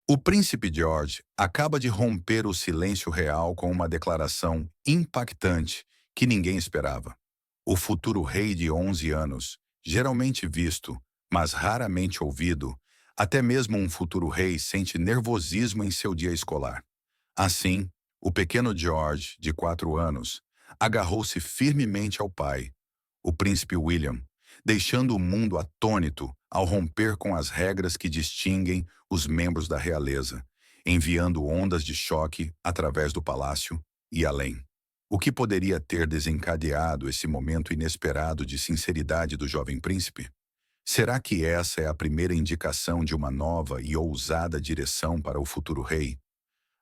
O príncipe George acaba de romper o silêncio real com uma declaração impactante que ninguém esperava. O futuro rei de 11 anos, geralmente visto, mas raramente ouvido, até mesmo um futuro rei sente nervosismo em seu dia escolar. Assim, o pequeno George, de 4 anos, agarrou-se firmemente ao pai, o príncipe William, deixando o mundo atônito ao romper com as regras que distinguem os membros da realeza, enviando ondas de choque através do palácio e além. O que poderia ter desencadeado esse momento inesperado de sinceridade do jovem príncipe? Será que essa é a primeira indicação de uma nova e ousada direção para o futuro rei?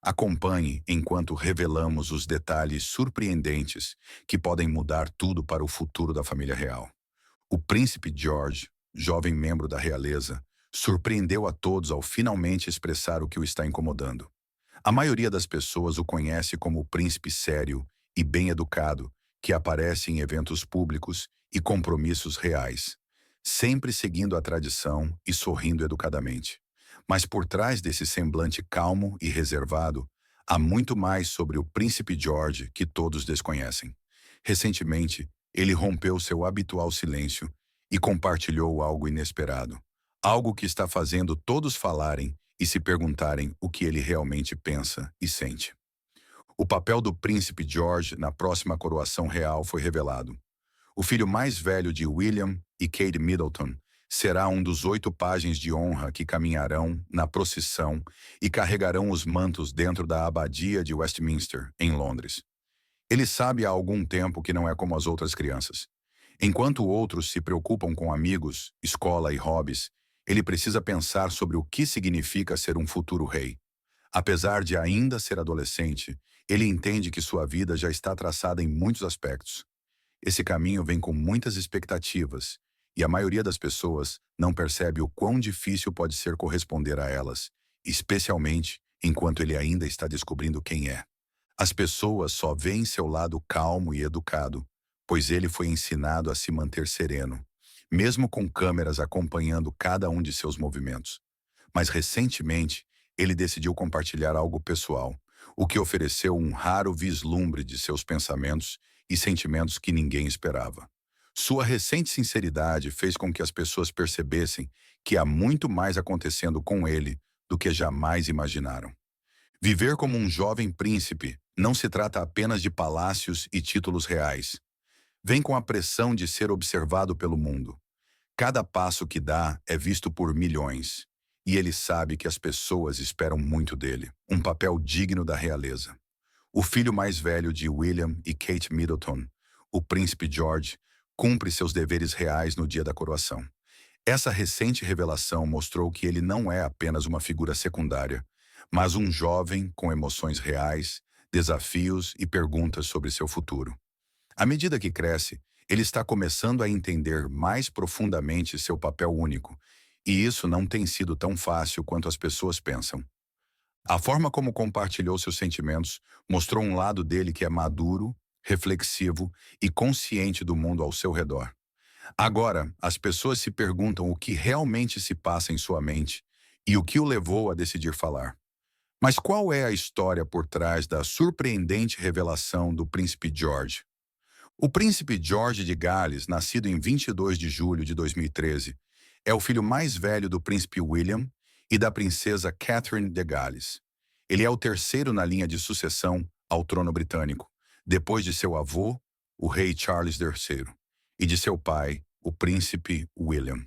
Acompanhe enquanto revelamos os detalhes surpreendentes que podem mudar tudo para o futuro da família real. O príncipe George, jovem membro da realeza, surpreendeu a todos ao finalmente expressar o que o está incomodando. A maioria das pessoas o conhece como o príncipe sério e bem-educado que aparece em eventos públicos e compromissos reais, sempre seguindo a tradição e sorrindo educadamente. Mas por trás desse semblante calmo e reservado, há muito mais sobre o príncipe George que todos desconhecem. Recentemente, ele rompeu seu habitual silêncio e compartilhou algo inesperado. Algo que está fazendo todos falarem e se perguntarem o que ele realmente pensa e sente. O papel do príncipe George na próxima coroação real foi revelado. O filho mais velho de William e Kate Middleton será um dos 8 pajens de honra que caminharão na procissão e carregarão os mantos dentro da abadia de Westminster, em Londres. Ele sabe há algum tempo que não é como as outras crianças. Enquanto outros se preocupam com amigos, escola e hobbies, ele precisa pensar sobre o que significa ser um futuro rei. Apesar de ainda ser adolescente, ele entende que sua vida já está traçada em muitos aspectos. Esse caminho vem com muitas expectativas, e a maioria das pessoas não percebe o quão difícil pode ser corresponder a elas, especialmente enquanto ele ainda está descobrindo quem é. As pessoas só veem seu lado calmo e educado, pois ele foi ensinado a se manter sereno, mesmo com câmeras acompanhando cada um de seus movimentos. Mas recentemente, ele decidiu compartilhar algo pessoal, o que ofereceu um raro vislumbre de seus pensamentos e sentimentos que ninguém esperava. Sua recente sinceridade fez com que as pessoas percebessem que há muito mais acontecendo com ele do que jamais imaginaram. Viver como um jovem príncipe não se trata apenas de palácios e títulos reais. Vem com a pressão de ser observado pelo mundo. Cada passo que dá é visto por milhões. E ele sabe que as pessoas esperam muito dele, um papel digno da realeza. O filho mais velho de William e Kate Middleton, o príncipe George, cumpre seus deveres reais no dia da coroação. Essa recente revelação mostrou que ele não é apenas uma figura secundária, mas um jovem com emoções reais, desafios e perguntas sobre seu futuro. À medida que cresce, ele está começando a entender mais profundamente seu papel único, e isso não tem sido tão fácil quanto as pessoas pensam. A forma como compartilhou seus sentimentos mostrou um lado dele que é maduro, reflexivo e consciente do mundo ao seu redor. Agora, as pessoas se perguntam o que realmente se passa em sua mente e o que o levou a decidir falar. Mas qual é a história por trás da surpreendente revelação do príncipe George? O príncipe George de Gales, nascido em 22 de julho de 2013, é o filho mais velho do príncipe William e da princesa Catherine de Gales. Ele é o terceiro na linha de sucessão ao trono britânico, depois de seu avô, o rei Charles III, e de seu pai, o príncipe William.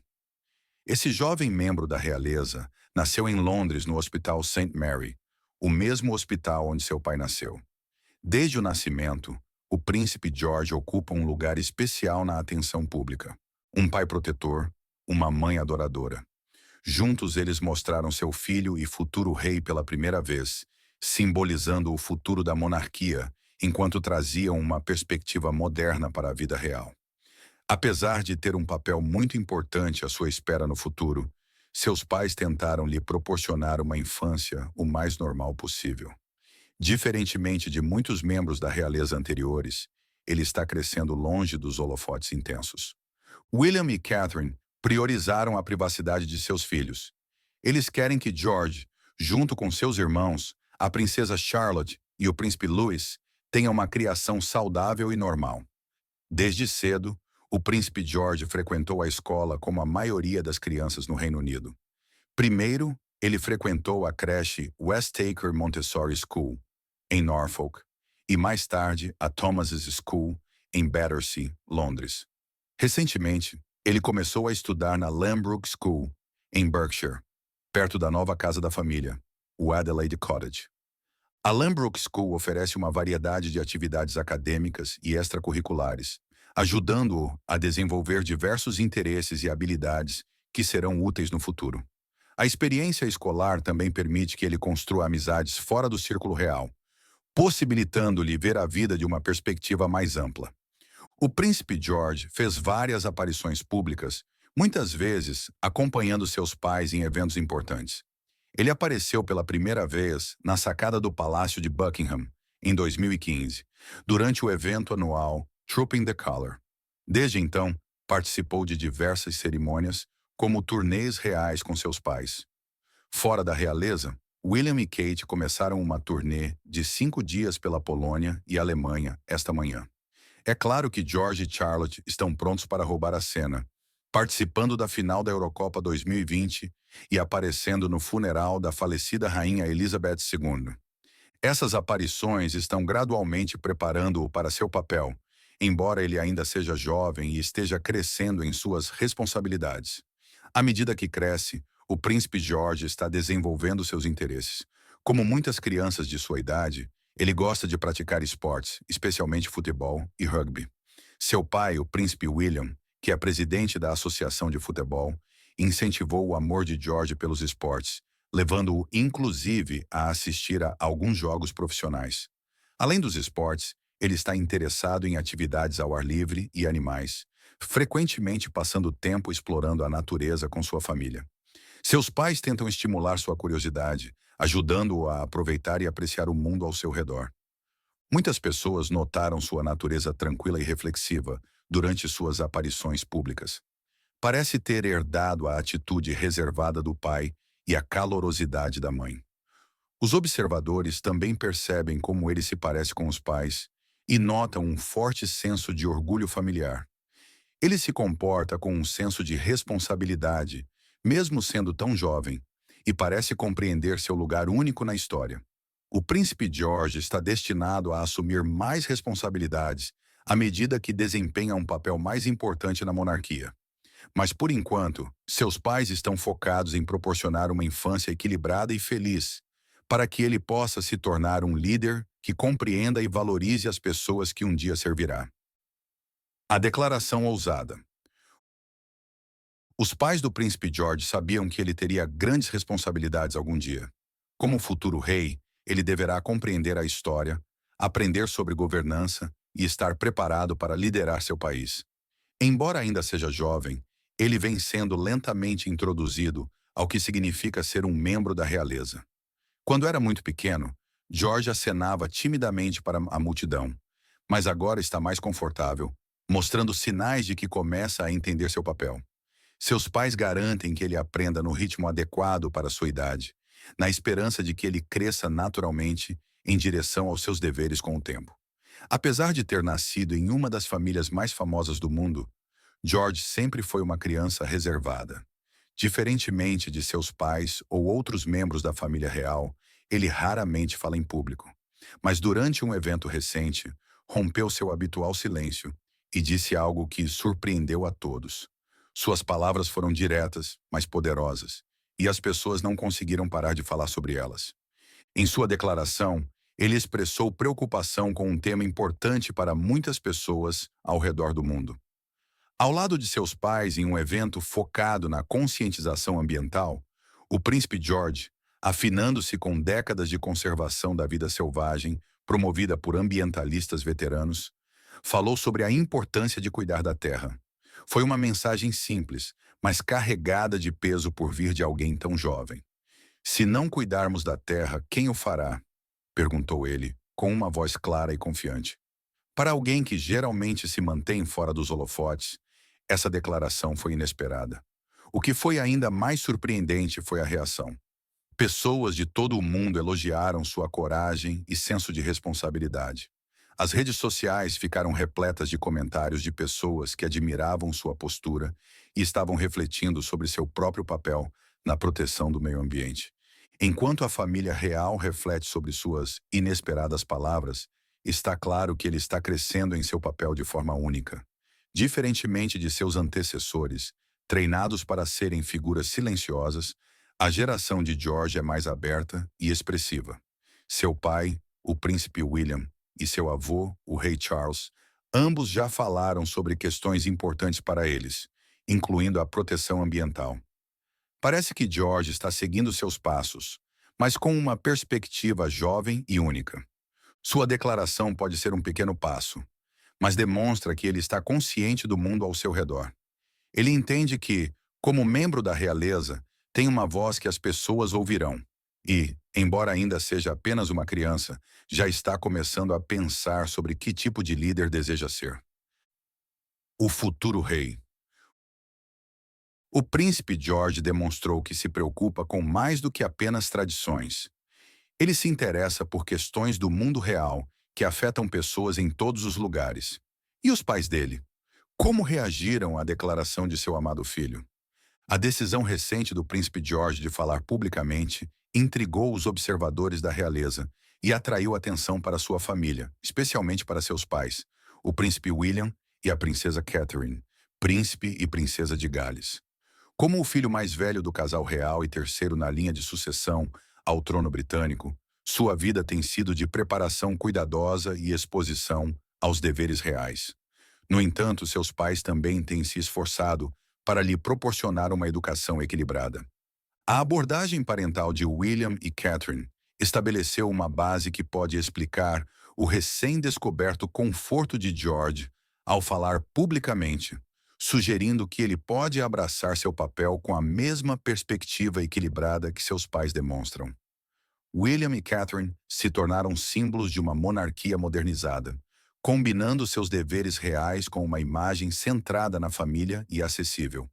Esse jovem membro da realeza nasceu em Londres no Hospital St. Mary, o mesmo hospital onde seu pai nasceu. Desde o nascimento, o príncipe George ocupa um lugar especial na atenção pública. Um pai protetor, uma mãe adoradora. Juntos eles mostraram seu filho e futuro rei pela primeira vez, simbolizando o futuro da monarquia, enquanto traziam uma perspectiva moderna para a vida real. Apesar de ter um papel muito importante à sua espera no futuro, seus pais tentaram lhe proporcionar uma infância o mais normal possível. Diferentemente de muitos membros da realeza anteriores, ele está crescendo longe dos holofotes intensos. William e Catherine priorizaram a privacidade de seus filhos. Eles querem que George, junto com seus irmãos, a princesa Charlotte e o príncipe Louis, tenha uma criação saudável e normal. Desde cedo, o príncipe George frequentou a escola como a maioria das crianças no Reino Unido. Primeiro, ele frequentou a creche Westaker Montessori School, em Norfolk, e mais tarde a Thomas's School, em Battersea, Londres. Recentemente, ele começou a estudar na Lambrook School, em Berkshire, perto da nova casa da família, o Adelaide Cottage. A Lambrook School oferece uma variedade de atividades acadêmicas e extracurriculares, ajudando-o a desenvolver diversos interesses e habilidades que serão úteis no futuro. A experiência escolar também permite que ele construa amizades fora do círculo real, possibilitando-lhe ver a vida de uma perspectiva mais ampla. O príncipe George fez várias aparições públicas, muitas vezes acompanhando seus pais em eventos importantes. Ele apareceu pela primeira vez na sacada do Palácio de Buckingham, em 2015, durante o evento anual Trooping the Colour. Desde então, participou de diversas cerimônias, como turnês reais com seus pais. Fora da realeza, William e Kate começaram uma turnê de 5 dias pela Polônia e Alemanha esta manhã. É claro que George e Charlotte estão prontos para roubar a cena, participando da final da Eurocopa 2020 e aparecendo no funeral da falecida rainha Elizabeth II. Essas aparições estão gradualmente preparando-o para seu papel, embora ele ainda seja jovem e esteja crescendo em suas responsabilidades. À medida que cresce, o príncipe George está desenvolvendo seus interesses. Como muitas crianças de sua idade, ele gosta de praticar esportes, especialmente futebol e rugby. Seu pai, o príncipe William, que é presidente da Associação de Futebol, incentivou o amor de George pelos esportes, levando-o inclusive a assistir a alguns jogos profissionais. Além dos esportes, ele está interessado em atividades ao ar livre e animais, frequentemente passando tempo explorando a natureza com sua família. Seus pais tentam estimular sua curiosidade, ajudando-o a aproveitar e apreciar o mundo ao seu redor. Muitas pessoas notaram sua natureza tranquila e reflexiva durante suas aparições públicas. Parece ter herdado a atitude reservada do pai e a calorosidade da mãe. Os observadores também percebem como ele se parece com os pais e notam um forte senso de orgulho familiar. Ele se comporta com um senso de responsabilidade, mesmo sendo tão jovem, e parece compreender seu lugar único na história. O príncipe George está destinado a assumir mais responsabilidades à medida que desempenha um papel mais importante na monarquia. Mas, por enquanto, seus pais estão focados em proporcionar uma infância equilibrada e feliz, para que ele possa se tornar um líder que compreenda e valorize as pessoas que um dia servirá. A declaração ousada. Os pais do príncipe George sabiam que ele teria grandes responsabilidades algum dia. Como futuro rei, ele deverá compreender a história, aprender sobre governança e estar preparado para liderar seu país. Embora ainda seja jovem, ele vem sendo lentamente introduzido ao que significa ser um membro da realeza. Quando era muito pequeno, George acenava timidamente para a multidão, mas agora está mais confortável, mostrando sinais de que começa a entender seu papel. Seus pais garantem que ele aprenda no ritmo adequado para sua idade, na esperança de que ele cresça naturalmente em direção aos seus deveres com o tempo. Apesar de ter nascido em uma das famílias mais famosas do mundo, George sempre foi uma criança reservada. Diferentemente de seus pais ou outros membros da família real, ele raramente fala em público. Mas durante um evento recente, rompeu seu habitual silêncio e disse algo que surpreendeu a todos. Suas palavras foram diretas, mas poderosas, e as pessoas não conseguiram parar de falar sobre elas. Em sua declaração, ele expressou preocupação com um tema importante para muitas pessoas ao redor do mundo. Ao lado de seus pais em um evento focado na conscientização ambiental, o príncipe George, afinando-se com décadas de conservação da vida selvagem promovida por ambientalistas veteranos, falou sobre a importância de cuidar da terra. Foi uma mensagem simples, mas carregada de peso por vir de alguém tão jovem. "Se não cuidarmos da terra, quem o fará?", perguntou ele, com uma voz clara e confiante. Para alguém que geralmente se mantém fora dos holofotes, essa declaração foi inesperada. O que foi ainda mais surpreendente foi a reação. Pessoas de todo o mundo elogiaram sua coragem e senso de responsabilidade. As redes sociais ficaram repletas de comentários de pessoas que admiravam sua postura e estavam refletindo sobre seu próprio papel na proteção do meio ambiente. Enquanto a família real reflete sobre suas inesperadas palavras, está claro que ele está crescendo em seu papel de forma única. Diferentemente de seus antecessores, treinados para serem figuras silenciosas, a geração de George é mais aberta e expressiva. Seu pai, o príncipe William, e seu avô, o rei Charles, ambos já falaram sobre questões importantes para eles, incluindo a proteção ambiental. Parece que George está seguindo seus passos, mas com uma perspectiva jovem e única. Sua declaração pode ser um pequeno passo, mas demonstra que ele está consciente do mundo ao seu redor. Ele entende que, como membro da realeza, tem uma voz que as pessoas ouvirão. E, embora ainda seja apenas uma criança, já está começando a pensar sobre que tipo de líder deseja ser. O futuro rei. O príncipe George demonstrou que se preocupa com mais do que apenas tradições. Ele se interessa por questões do mundo real que afetam pessoas em todos os lugares. E os pais dele? Como reagiram à declaração de seu amado filho? A decisão recente do príncipe George de falar publicamente intrigou os observadores da realeza e atraiu atenção para sua família, especialmente para seus pais, o príncipe William e a princesa Catherine, príncipe e princesa de Gales. Como o filho mais velho do casal real e terceiro na linha de sucessão ao trono britânico, sua vida tem sido de preparação cuidadosa e exposição aos deveres reais. No entanto, seus pais também têm se esforçado para lhe proporcionar uma educação equilibrada. A abordagem parental de William e Catherine estabeleceu uma base que pode explicar o recém-descoberto conforto de George ao falar publicamente, sugerindo que ele pode abraçar seu papel com a mesma perspectiva equilibrada que seus pais demonstram. William e Catherine se tornaram símbolos de uma monarquia modernizada, combinando seus deveres reais com uma imagem centrada na família e acessível.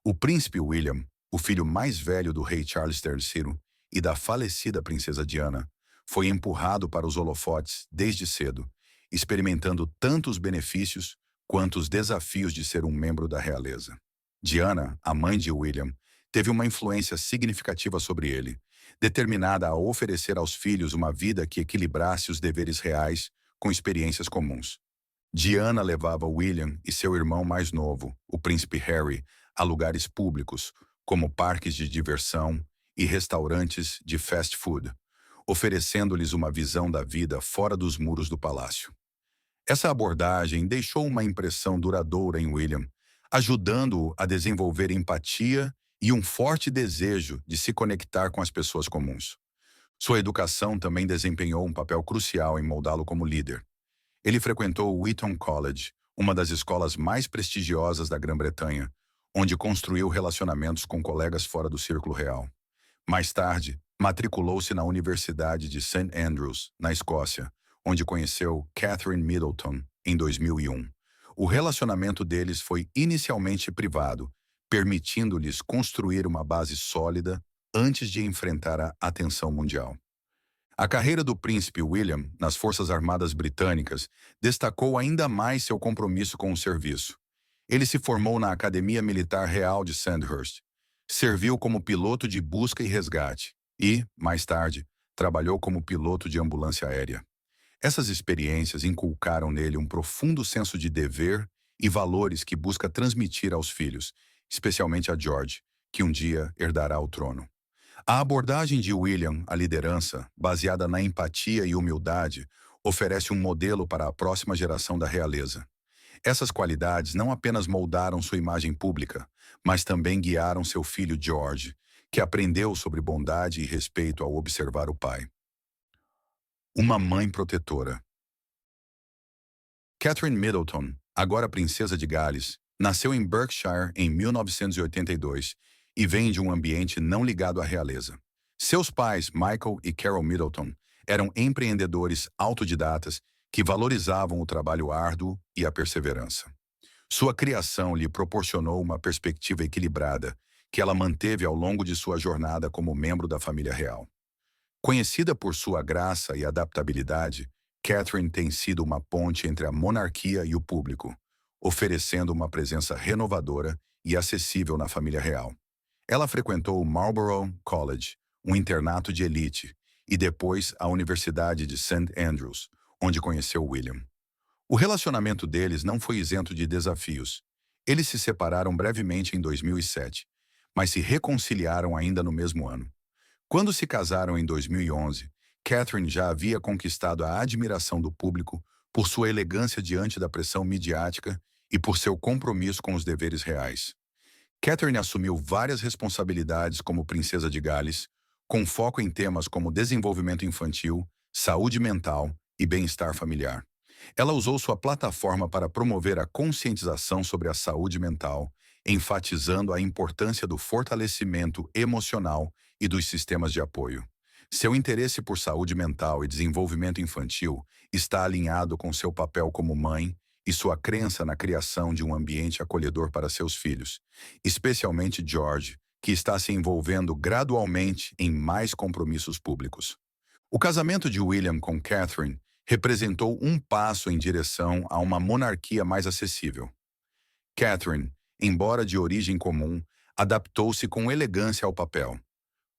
O príncipe William, o filho mais velho do rei Charles III e da falecida princesa Diana, foi empurrado para os holofotes desde cedo, experimentando tanto os benefícios quanto os desafios de ser um membro da realeza. Diana, a mãe de William, teve uma influência significativa sobre ele, determinada a oferecer aos filhos uma vida que equilibrasse os deveres reais com experiências comuns. Diana levava William e seu irmão mais novo, o príncipe Harry, a lugares públicos, como parques de diversão e restaurantes de fast food, oferecendo-lhes uma visão da vida fora dos muros do palácio. Essa abordagem deixou uma impressão duradoura em William, ajudando-o a desenvolver empatia e um forte desejo de se conectar com as pessoas comuns. Sua educação também desempenhou um papel crucial em moldá-lo como líder. Ele frequentou o Eton College, uma das escolas mais prestigiosas da Grã-Bretanha, onde construiu relacionamentos com colegas fora do círculo real. Mais tarde, matriculou-se na Universidade de St. Andrews, na Escócia, onde conheceu Catherine Middleton em 2001. O relacionamento deles foi inicialmente privado, permitindo-lhes construir uma base sólida antes de enfrentar a atenção mundial. A carreira do príncipe William nas Forças Armadas Britânicas destacou ainda mais seu compromisso com o serviço. Ele se formou na Academia Militar Real de Sandhurst, serviu como piloto de busca e resgate e, mais tarde, trabalhou como piloto de ambulância aérea. Essas experiências inculcaram nele um profundo senso de dever e valores que busca transmitir aos filhos, especialmente a George, que um dia herdará o trono. A abordagem de William à liderança, baseada na empatia e humildade, oferece um modelo para a próxima geração da realeza. Essas qualidades não apenas moldaram sua imagem pública, mas também guiaram seu filho George, que aprendeu sobre bondade e respeito ao observar o pai. Uma mãe protetora. Catherine Middleton, agora princesa de Gales, nasceu em Berkshire em 1982 e vem de um ambiente não ligado à realeza. Seus pais, Michael e Carol Middleton, eram empreendedores autodidatas que valorizavam o trabalho árduo e a perseverança. Sua criação lhe proporcionou uma perspectiva equilibrada, que ela manteve ao longo de sua jornada como membro da família real. Conhecida por sua graça e adaptabilidade, Catherine tem sido uma ponte entre a monarquia e o público, oferecendo uma presença renovadora e acessível na família real. Ela frequentou o Marlborough College, um internato de elite, e depois a Universidade de St. Andrews, onde conheceu William. O relacionamento deles não foi isento de desafios. Eles se separaram brevemente em 2007, mas se reconciliaram ainda no mesmo ano. Quando se casaram em 2011, Catherine já havia conquistado a admiração do público por sua elegância diante da pressão midiática e por seu compromisso com os deveres reais. Catherine assumiu várias responsabilidades como princesa de Gales, com foco em temas como desenvolvimento infantil, saúde mental e bem-estar familiar. Ela usou sua plataforma para promover a conscientização sobre a saúde mental, enfatizando a importância do fortalecimento emocional e dos sistemas de apoio. Seu interesse por saúde mental e desenvolvimento infantil está alinhado com seu papel como mãe e sua crença na criação de um ambiente acolhedor para seus filhos, especialmente George, que está se envolvendo gradualmente em mais compromissos públicos. O casamento de William com Catherine representou um passo em direção a uma monarquia mais acessível. Catherine, embora de origem comum, adaptou-se com elegância ao papel.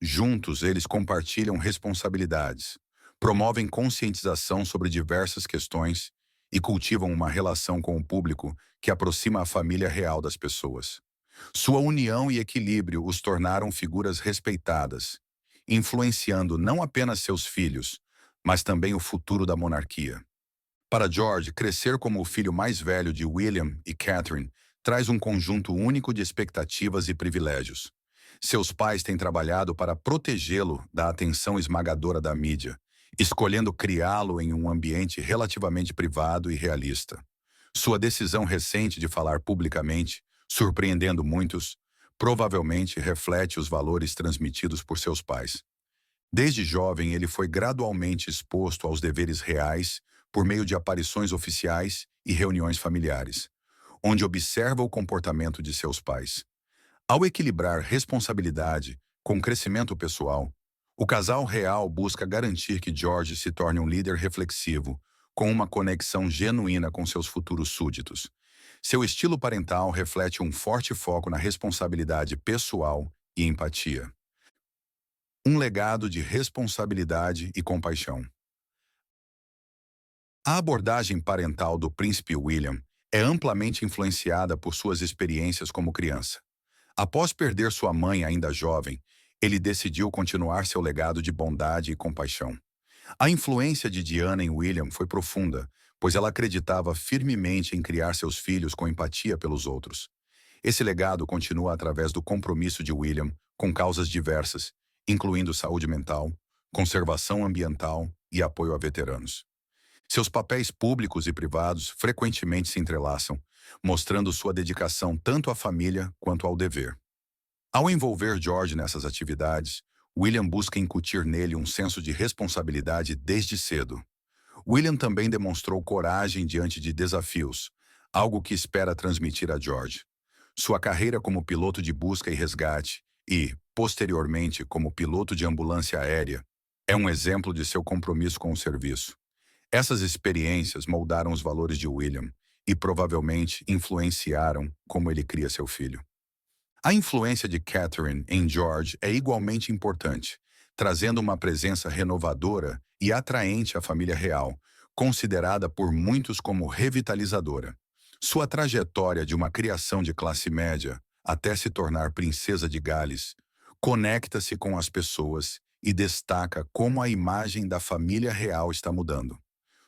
Juntos, eles compartilham responsabilidades, promovem conscientização sobre diversas questões e cultivam uma relação com o público que aproxima a família real das pessoas. Sua união e equilíbrio os tornaram figuras respeitadas, influenciando não apenas seus filhos, mas também o futuro da monarquia. Para George, crescer como o filho mais velho de William e Catherine traz um conjunto único de expectativas e privilégios. Seus pais têm trabalhado para protegê-lo da atenção esmagadora da mídia, escolhendo criá-lo em um ambiente relativamente privado e realista. Sua decisão recente de falar publicamente, surpreendendo muitos, provavelmente reflete os valores transmitidos por seus pais. Desde jovem, ele foi gradualmente exposto aos deveres reais por meio de aparições oficiais e reuniões familiares, onde observa o comportamento de seus pais. Ao equilibrar responsabilidade com crescimento pessoal, o casal real busca garantir que George se torne um líder reflexivo, com uma conexão genuína com seus futuros súditos. Seu estilo parental reflete um forte foco na responsabilidade pessoal e empatia. Um legado de responsabilidade e compaixão. A abordagem parental do príncipe William é amplamente influenciada por suas experiências como criança. Após perder sua mãe ainda jovem, ele decidiu continuar seu legado de bondade e compaixão. A influência de Diana em William foi profunda, pois ela acreditava firmemente em criar seus filhos com empatia pelos outros. Esse legado continua através do compromisso de William com causas diversas, incluindo saúde mental, conservação ambiental e apoio a veteranos. Seus papéis públicos e privados frequentemente se entrelaçam, mostrando sua dedicação tanto à família quanto ao dever. Ao envolver George nessas atividades, William busca incutir nele um senso de responsabilidade desde cedo. William também demonstrou coragem diante de desafios, algo que espera transmitir a George. Sua carreira como piloto de busca e resgate e, posteriormente, como piloto de ambulância aérea, é um exemplo de seu compromisso com o serviço. Essas experiências moldaram os valores de William e provavelmente influenciaram como ele cria seu filho. A influência de Catherine em George é igualmente importante, trazendo uma presença renovadora e atraente à família real, considerada por muitos como revitalizadora. Sua trajetória de uma criação de classe média até se tornar princesa de Gales conecta-se com as pessoas e destaca como a imagem da família real está mudando.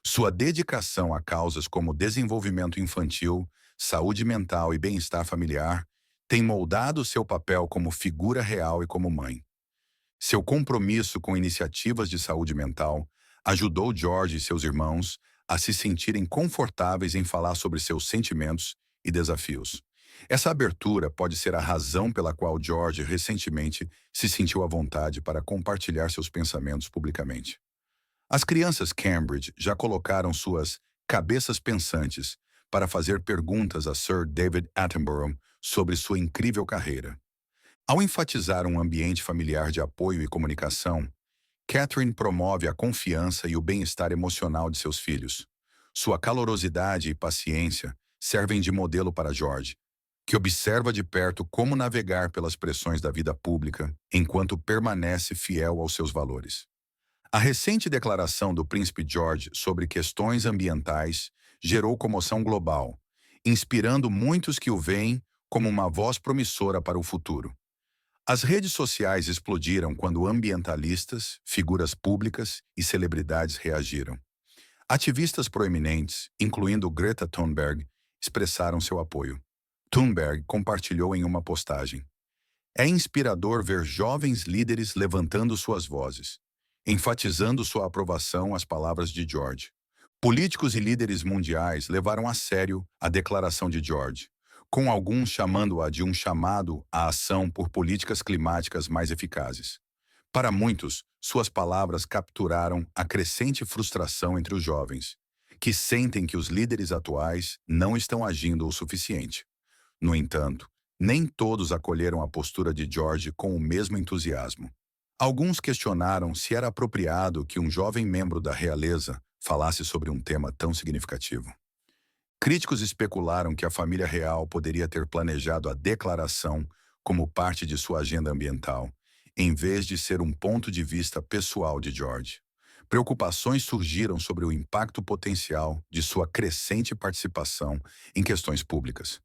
Sua dedicação a causas como desenvolvimento infantil, saúde mental e bem-estar familiar tem moldado seu papel como figura real e como mãe. Seu compromisso com iniciativas de saúde mental ajudou George e seus irmãos a se sentirem confortáveis em falar sobre seus sentimentos e desafios. Essa abertura pode ser a razão pela qual George recentemente se sentiu à vontade para compartilhar seus pensamentos publicamente. As crianças Cambridge já colocaram suas cabeças pensantes para fazer perguntas a Sir David Attenborough sobre sua incrível carreira. Ao enfatizar um ambiente familiar de apoio e comunicação, Catherine promove a confiança e o bem-estar emocional de seus filhos. Sua calorosidade e paciência servem de modelo para George, que observa de perto como navegar pelas pressões da vida pública enquanto permanece fiel aos seus valores. A recente declaração do príncipe George sobre questões ambientais gerou comoção global, inspirando muitos que o veem como uma voz promissora para o futuro. As redes sociais explodiram quando ambientalistas, figuras públicas e celebridades reagiram. Ativistas proeminentes, incluindo Greta Thunberg, expressaram seu apoio. Thunberg compartilhou em uma postagem: "É inspirador ver jovens líderes levantando suas vozes, enfatizando sua aprovação às palavras de George." Políticos e líderes mundiais levaram a sério a declaração de George, com alguns chamando-a de um chamado à ação por políticas climáticas mais eficazes. Para muitos, suas palavras capturaram a crescente frustração entre os jovens, que sentem que os líderes atuais não estão agindo o suficiente. No entanto, nem todos acolheram a postura de George com o mesmo entusiasmo. Alguns questionaram se era apropriado que um jovem membro da realeza falasse sobre um tema tão significativo. Críticos especularam que a família real poderia ter planejado a declaração como parte de sua agenda ambiental, em vez de ser um ponto de vista pessoal de George. Preocupações surgiram sobre o impacto potencial de sua crescente participação em questões públicas.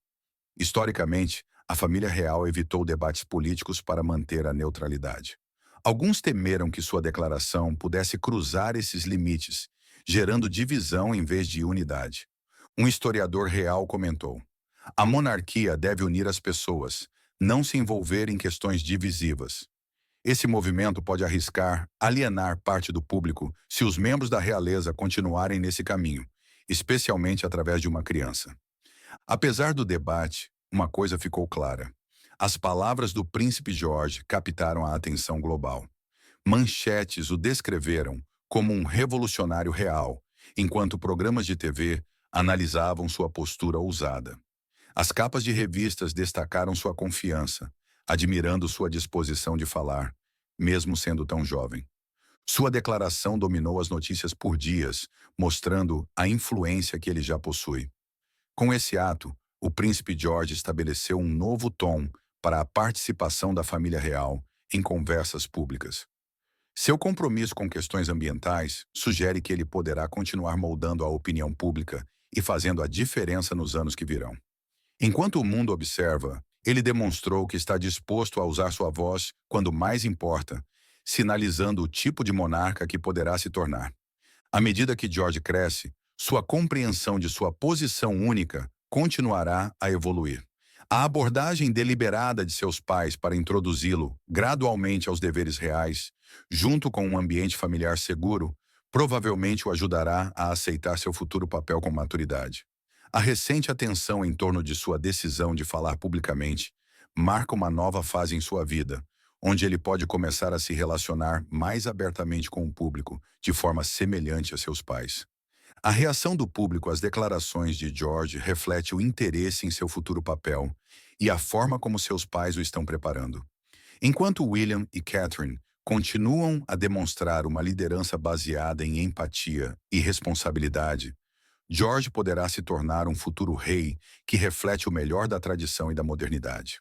Historicamente, a família real evitou debates políticos para manter a neutralidade. Alguns temeram que sua declaração pudesse cruzar esses limites, gerando divisão em vez de unidade. Um historiador real comentou: "A monarquia deve unir as pessoas, não se envolver em questões divisivas." Esse movimento pode arriscar alienar parte do público se os membros da realeza continuarem nesse caminho, especialmente através de uma criança. Apesar do debate, uma coisa ficou clara: as palavras do príncipe George captaram a atenção global. Manchetes o descreveram como um revolucionário real, enquanto programas de TV analisavam sua postura ousada. As capas de revistas destacaram sua confiança, admirando sua disposição de falar, mesmo sendo tão jovem. Sua declaração dominou as notícias por dias, mostrando a influência que ele já possui. Com esse ato, o príncipe George estabeleceu um novo tom para a participação da família real em conversas públicas. Seu compromisso com questões ambientais sugere que ele poderá continuar moldando a opinião pública e fazendo a diferença nos anos que virão. Enquanto o mundo observa, ele demonstrou que está disposto a usar sua voz quando mais importa, sinalizando o tipo de monarca que poderá se tornar. À medida que George cresce, sua compreensão de sua posição única continuará a evoluir. A abordagem deliberada de seus pais para introduzi-lo gradualmente aos deveres reais, junto com um ambiente familiar seguro, provavelmente o ajudará a aceitar seu futuro papel com maturidade. A recente atenção em torno de sua decisão de falar publicamente marca uma nova fase em sua vida, onde ele pode começar a se relacionar mais abertamente com o público, de forma semelhante a seus pais. A reação do público às declarações de George reflete o interesse em seu futuro papel e a forma como seus pais o estão preparando. Enquanto William e Catherine continuam a demonstrar uma liderança baseada em empatia e responsabilidade, George poderá se tornar um futuro rei que reflete o melhor da tradição e da modernidade.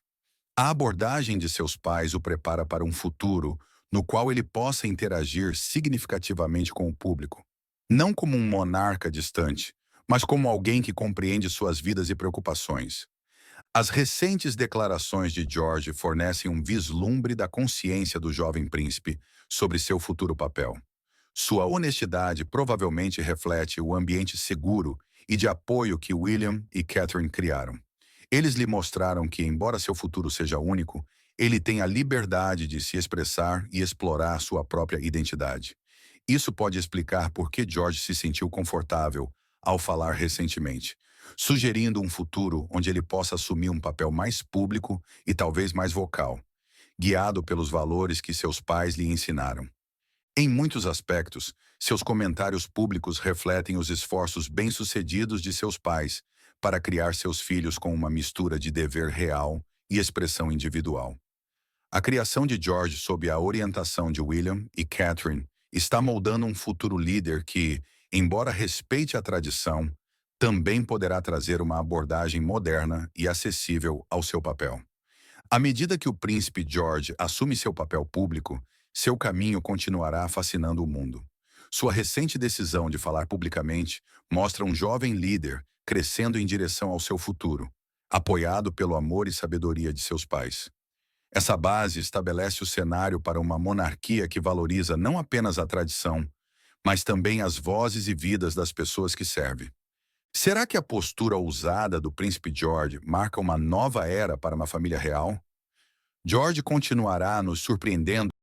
A abordagem de seus pais o prepara para um futuro no qual ele possa interagir significativamente com o público, não como um monarca distante, mas como alguém que compreende suas vidas e preocupações. As recentes declarações de George fornecem um vislumbre da consciência do jovem príncipe sobre seu futuro papel. Sua honestidade provavelmente reflete o ambiente seguro e de apoio que William e Catherine criaram. Eles lhe mostraram que, embora seu futuro seja único, ele tem a liberdade de se expressar e explorar sua própria identidade. Isso pode explicar por que George se sentiu confortável ao falar recentemente, sugerindo um futuro onde ele possa assumir um papel mais público e talvez mais vocal, guiado pelos valores que seus pais lhe ensinaram. Em muitos aspectos, seus comentários públicos refletem os esforços bem-sucedidos de seus pais para criar seus filhos com uma mistura de dever real e expressão individual. A criação de George sob a orientação de William e Catherine está moldando um futuro líder que, embora respeite a tradição, também poderá trazer uma abordagem moderna e acessível ao seu papel. À medida que o príncipe George assume seu papel público, seu caminho continuará fascinando o mundo. Sua recente decisão de falar publicamente mostra um jovem líder crescendo em direção ao seu futuro, apoiado pelo amor e sabedoria de seus pais. Essa base estabelece o cenário para uma monarquia que valoriza não apenas a tradição, mas também as vozes e vidas das pessoas que serve. Será que a postura ousada do príncipe George marca uma nova era para uma família real? George continuará nos surpreendendo